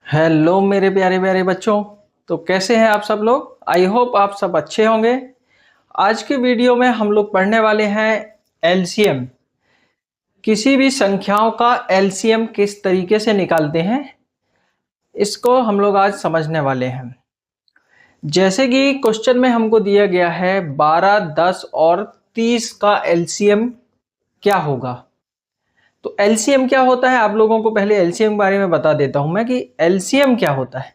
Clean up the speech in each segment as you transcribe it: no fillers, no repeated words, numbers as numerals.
Hello मेरे प्यारे प्यारे बच्चों। तो कैसे हैं आप सब लोग। आई होप आप सब अच्छे होंगे। आज के वीडियो में हम लोग पढ़ने वाले हैं एलसीएम। किसी भी संख्याओं का एलसीएम किस तरीके से निकालते हैं, इसको हम लोग आज समझने वाले हैं। जैसे कि क्वेश्चन में हमको दिया गया है 12, 10 और 30 का एलसीएम क्या होगा। तो एलसीएम क्या होता है, आप लोगों को पहले एलसीएम के बारे में बता देता हूं मैं कि एलसीएम क्या होता है।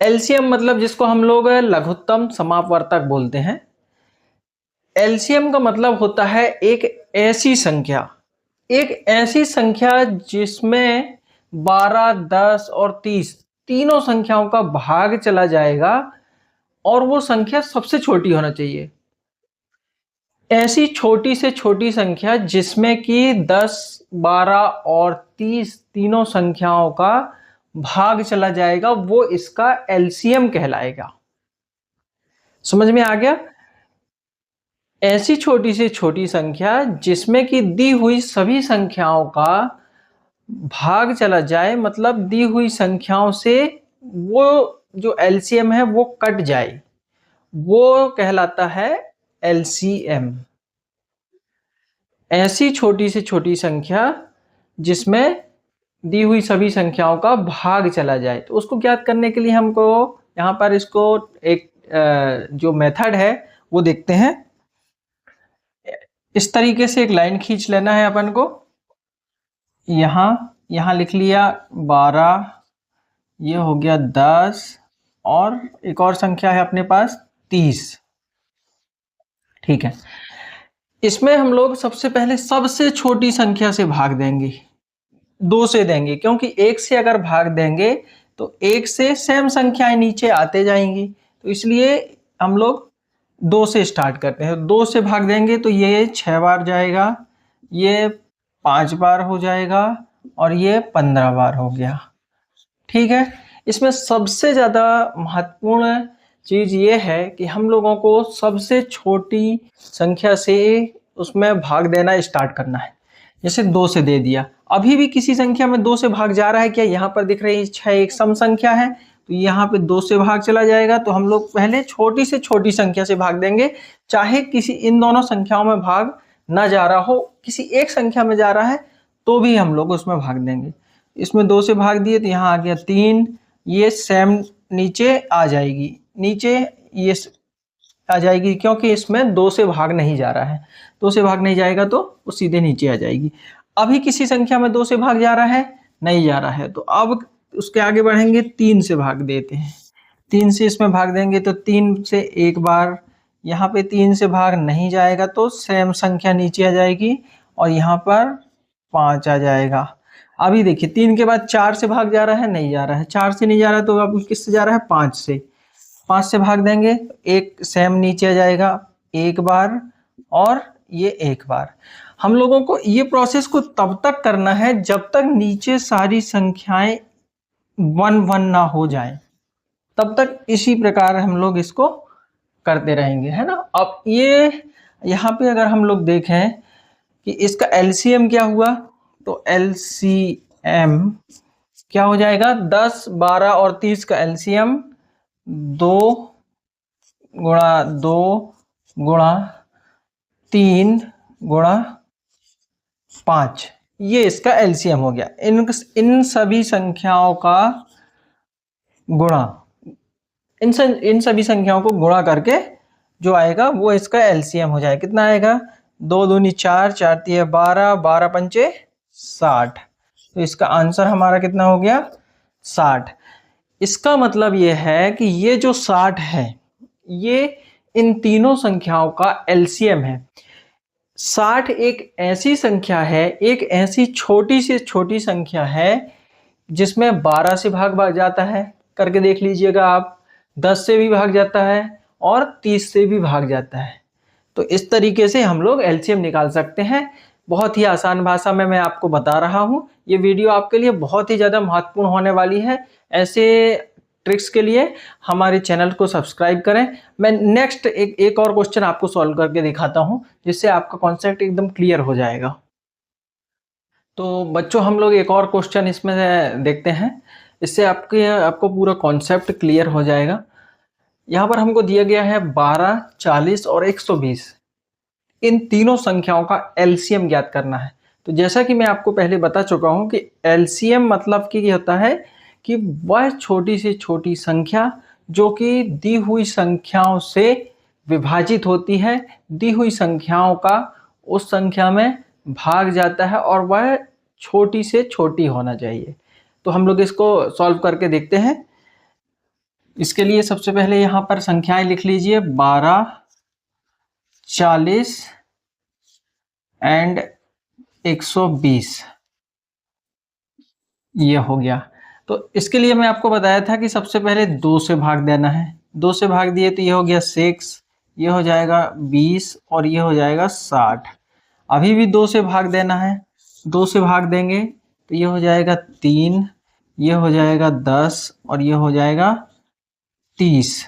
एलसीएम मतलब जिसको हम लोग लघुत्तम समापवर्तक बोलते हैं। एलसीएम का मतलब होता है एक ऐसी संख्या जिसमें 12, 10 और 30 तीनों संख्याओं का भाग चला जाएगा और वो संख्या सबसे छोटी होना चाहिए। ऐसी छोटी से छोटी संख्या जिसमें कि 10, 12 और 30 तीनों संख्याओं का भाग चला जाएगा, वो इसका एलसीएम कहलाएगा। समझ में आ गया। ऐसी छोटी से छोटी संख्या जिसमें कि दी हुई सभी संख्याओं का भाग चला जाए, मतलब दी हुई संख्याओं से वो जो एलसीएम है वो कट जाए, वो कहलाता है एलसीएम। ऐसी छोटी से छोटी संख्या जिसमें दी हुई सभी संख्याओं का भाग चला जाए, तो उसको ज्ञात करने के लिए हमको यहाँ पर इसको एक जो मेथड है वो देखते हैं। इस तरीके से एक लाइन खींच लेना है अपन को। यहाँ लिख लिया 12, ये हो गया 10 और एक और संख्या है अपने पास 30। ठीक है, इसमें हम लोग सबसे पहले सबसे छोटी संख्या से भाग देंगे, 2 से देंगे, क्योंकि 1 से अगर भाग देंगे तो 1 से सेम संख्याएं नीचे आते जाएंगी, तो इसलिए हम लोग 2 से स्टार्ट करते हैं। 2 से भाग देंगे तो ये 6 बार जाएगा, ये 5 बार हो जाएगा और ये 15 बार हो गया। ठीक है, इसमें सबसे ज़्यादा महत्वपूर्ण चीज़ ये है कि हम लोगों को सबसे छोटी संख्या से उसमें भाग देना स्टार्ट करना है। जैसे 2 से दे दिया, अभी भी किसी संख्या में 2 से भाग जा रहा है क्या, यहाँ पर दिख रही है 6 एक सम संख्या है, तो यहाँ पे 2 से भाग चला जाएगा। तो हम लोग पहले छोटी से छोटी संख्या से भाग देंगे, चाहे किसी इन दोनों संख्याओं में भाग ना जा रहा हो, किसी एक संख्या में जा रहा है तो भी हम लोग उसमें भाग देंगे। इसमें 2 से भाग दिए तो यहाँ आ गया 3, ये सेम नीचे आ जाएगी, नीचे ये आ जाएगी, क्योंकि इसमें 2 से भाग नहीं जा रहा है। 2 से भाग नहीं जाएगा तो वो सीधे नीचे आ जाएगी। अभी किसी संख्या में 2 से भाग जा रहा है, नहीं जा रहा है, तो अब उसके आगे बढ़ेंगे, 3 से भाग देते हैं। 3 से इसमें भाग देंगे तो 3 से एक बार, यहाँ पे 3 से भाग नहीं जाएगा तो सेम संख्या नीचे आ जाएगी और यहाँ पर 5 आ जाएगा। अभी देखिए 3 के बाद 4 से भाग जा रहा है, नहीं जा रहा है, 4 से नहीं जा रहा तो अब किससे जा रहा है, 5 से। 5 से भाग देंगे, एक सेम नीचे आ जाएगा एक बार और ये एक बार। हम लोगों को ये प्रोसेस को तब तक करना है जब तक नीचे सारी संख्याएं 1 1 ना हो जाए, तब तक इसी प्रकार हम लोग इसको करते रहेंगे, है ना। अब ये यहाँ पे अगर हम लोग देखें कि इसका एलसीएम क्या हुआ, तो एलसीएम क्या हो जाएगा, 10, 12 और 30 का एलसीएम 2 गुणा 2 गुणा 3 गुणा 5, ये इसका एलसीएम हो गया। इन सभी संख्याओं का गुणा, इन सभी संख्याओं को गुणा करके जो आएगा वो इसका एलसीएम हो जाएगा। कितना आएगा, 2 दूनी 4, 4 तिया 12, 12 पंचे 60, तो इसका आंसर हमारा कितना हो गया, 60। इसका मतलब ये है कि ये जो 60 है ये इन तीनों संख्याओं का एलसीएम है। 60 एक ऐसी संख्या है, एक ऐसी छोटी से छोटी संख्या है जिसमें 12 से भाग जाता है, करके देख लीजिएगा आप, 10 से भी भाग जाता है और 30 से भी भाग जाता है। तो इस तरीके से हम लोग एलसीएम निकाल सकते हैं। बहुत ही आसान भाषा में मैं आपको बता रहा हूँ। ये वीडियो आपके लिए बहुत ही ज़्यादा महत्वपूर्ण होने वाली है। ऐसे ट्रिक्स के लिए हमारे चैनल को सब्सक्राइब करें। मैं नेक्स्ट एक और क्वेश्चन आपको सॉल्व करके दिखाता हूँ, जिससे आपका कॉन्सेप्ट एकदम क्लियर हो जाएगा। तो बच्चों हम लोग एक और क्वेश्चन इसमें देखते हैं। इससे आपको पूरा कॉन्सेप्ट क्लियर हो जाएगा। यहाँ पर हमको दिया गया है 12, 40 और 120। इन तीनों संख्याओं का एलसीएम ज्ञात करना है। तो जैसा कि मैं आपको पहले बता चुका हूं कि एलसीएम मतलब कि होता है कि वह छोटी से छोटी संख्या जो कि दी हुई संख्याओं से विभाजित होती है, दी हुई संख्याओं का उस संख्या में भाग जाता है और वह छोटी से छोटी होना चाहिए। तो हम लोग इसको सॉल्व करके देखते हैं। इसके लिए सबसे पहले यहाँ पर संख्याएं लिख लीजिए, 12, 40 एंड 120। ये हो गया। तो इसके लिए मैं आपको बताया था कि सबसे पहले 2 से भाग देना है। 2 से भाग दिए तो ये हो गया 6, ये हो जाएगा 20 और ये हो जाएगा 60। अभी भी 2 से भाग देना है। 2 से भाग देंगे तो ये हो जाएगा 3, ये हो जाएगा 10 और ये हो जाएगा 30।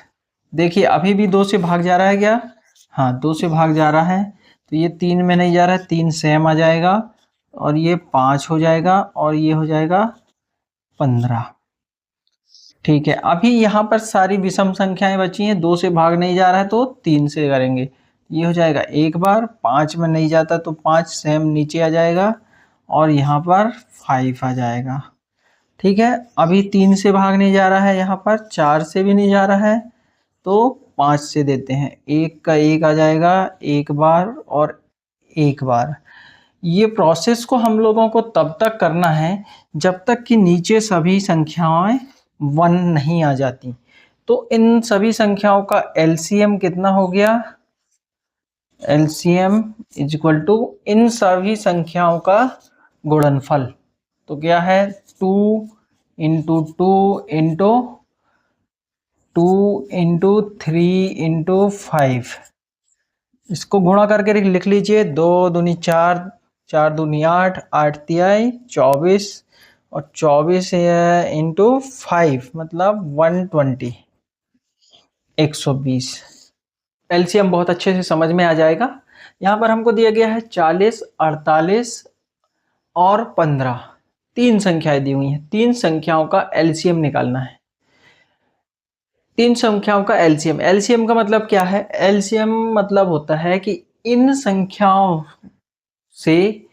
देखिए अभी भी 2 से भाग जा रहा है क्या? हाँ, 2 से भाग जा रहा है। तो ये 3 में नहीं जा रहा है, 3 सेम आ जाएगा और ये 5 हो जाएगा और ये हो जाएगा 15। ठीक है, अभी यहाँ पर सारी विषम संख्याएं बची हैं। 2 से भाग नहीं जा रहा है तो 3 से करेंगे। ये हो जाएगा एक बार, 5 में नहीं जाता तो 5 सेम नीचे आ जाएगा और यहाँ पर 5 आ जाएगा। ठीक है, अभी 3 से भाग नहीं जा रहा है, यहाँ पर 4 से भी नहीं जा रहा है तो 5 से देते हैं। 1 का 1 आ जाएगा एक बार और एक बार। ये प्रोसेस को हम लोगों को तब तक करना है जब तक कि नीचे सभी संख्याएं 1 नहीं आ जाती। तो इन सभी संख्याओं का एलसीएम कितना हो गया? एलसीएम इज इक्वल टू इन सभी संख्याओं का गुणनफल। तो क्या है? 2 इंटू 2 इंटू 2 इंटू 3 इंटू 5। इसको गुणा करके लिख लीजिए। 2 दूनी 4, 4 दूनी 8, 8 तिहाई 24 और 24 इंटू 5 मतलब 120, 120। एलसीएम बहुत अच्छे से समझ में आ जाएगा। यहाँ पर हमको दिया गया है 40, 48 और 15। 3 संख्याएं दी हुई हैं। 3 संख्याओं का एलसीएम निकालना है। 3 संख्याओं का एलसीएम। एलसीएम का मतलब क्या है? एलसीएम मतलब होता है कि इन संख्याओं से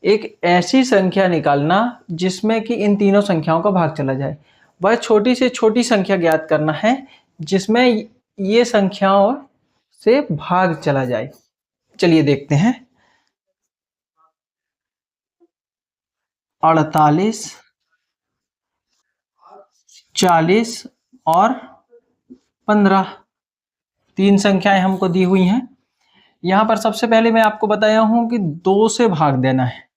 एक ऐसी संख्या निकालना जिसमें कि इन तीनों संख्याओं का भाग चला जाए। वह छोटी से छोटी संख्या ज्ञात करना है जिसमें ये संख्याओं से भाग चला जाए। चलिए देखते हैं। 48, 40 और 15 3 संख्याएं हमको दी हुई हैं। यहाँ पर सबसे पहले मैं आपको बताया हूं कि 2 से भाग देना है।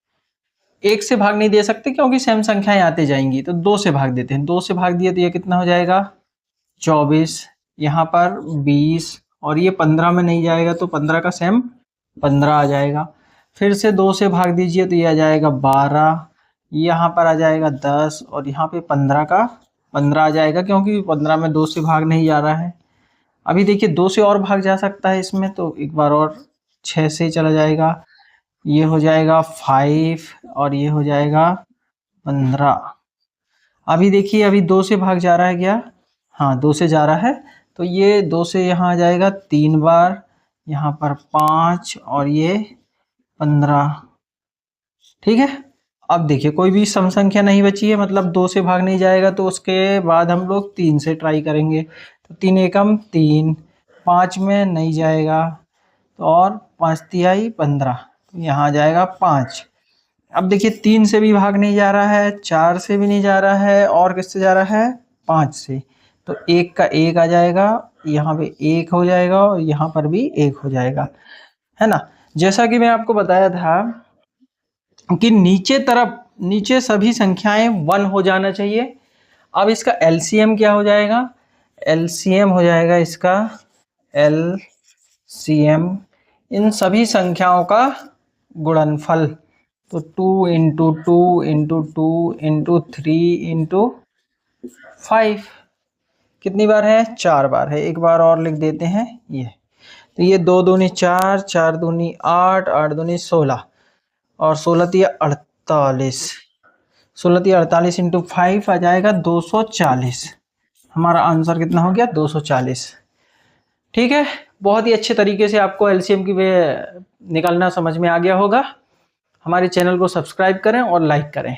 1 से भाग नहीं दे सकते क्योंकि सेम संख्याएं आते जाएंगी, तो 2 से भाग देते हैं। 2 से भाग दिए तो ये कितना हो जाएगा? 24, यहाँ पर 20 और ये 15 में नहीं जाएगा तो 15 का सेम 15 आ जाएगा। फिर से 2 से भाग दीजिए तो ये आ जाएगा 12, यहाँ पर आ जाएगा 10 और यहाँ पे 15 का 15 आ जाएगा क्योंकि 15 में 2 से भाग नहीं जा रहा है। अभी देखिए 2 से और भाग जा सकता है इसमें, तो एक बार और 6 से चला जाएगा। ये हो जाएगा 5 और ये हो जाएगा 15। अभी देखिए अभी 2 से भाग जा रहा है क्या? हाँ, 2 से जा रहा है। तो ये 2 से यहाँ आ जाएगा 3 बार, यहाँ पर 5 और ये 15। ठीक है, अब देखिए कोई भी सम संख्या नहीं बची है, मतलब 2 से भाग नहीं जाएगा तो उसके बाद हम लोग 3 से ट्राई करेंगे। तो 3 एकम 3, 5 में नहीं जाएगा तो और 5 तिहाई 15, तो यहाँ आ जाएगा 5। अब देखिए 3 से भी भाग नहीं जा रहा है, 4 से भी नहीं जा रहा है और किससे जा रहा है? 5 से। तो 1 का 1 आ जाएगा, यहाँ पे 1 हो जाएगा और यहाँ पर भी 1 हो जाएगा, है ना। जैसा कि मैं आपको बताया था कि नीचे सभी संख्याएं 1 हो जाना चाहिए। अब इसका एलसीएम क्या हो जाएगा? एलसीएम हो जाएगा इसका एलसीएम इन सभी संख्याओं का गुणनफल। तो 2 इंटू 2 इंटू 2 इंटू 3 इंटू 5 कितनी बार है? 4 बार है। एक बार और लिख देते हैं ये। तो ये 2 दूनी 4, 4 दूनी 8, 8 दूनी 16 और 16 तिया 48। 16×48 इंटू 5 आ जाएगा 240। हमारा आंसर कितना हो गया? 240। ठीक है, बहुत ही अच्छे तरीके से आपको एलसीएम की वे निकालना समझ में आ गया होगा। हमारे चैनल को सब्सक्राइब करें और लाइक करें।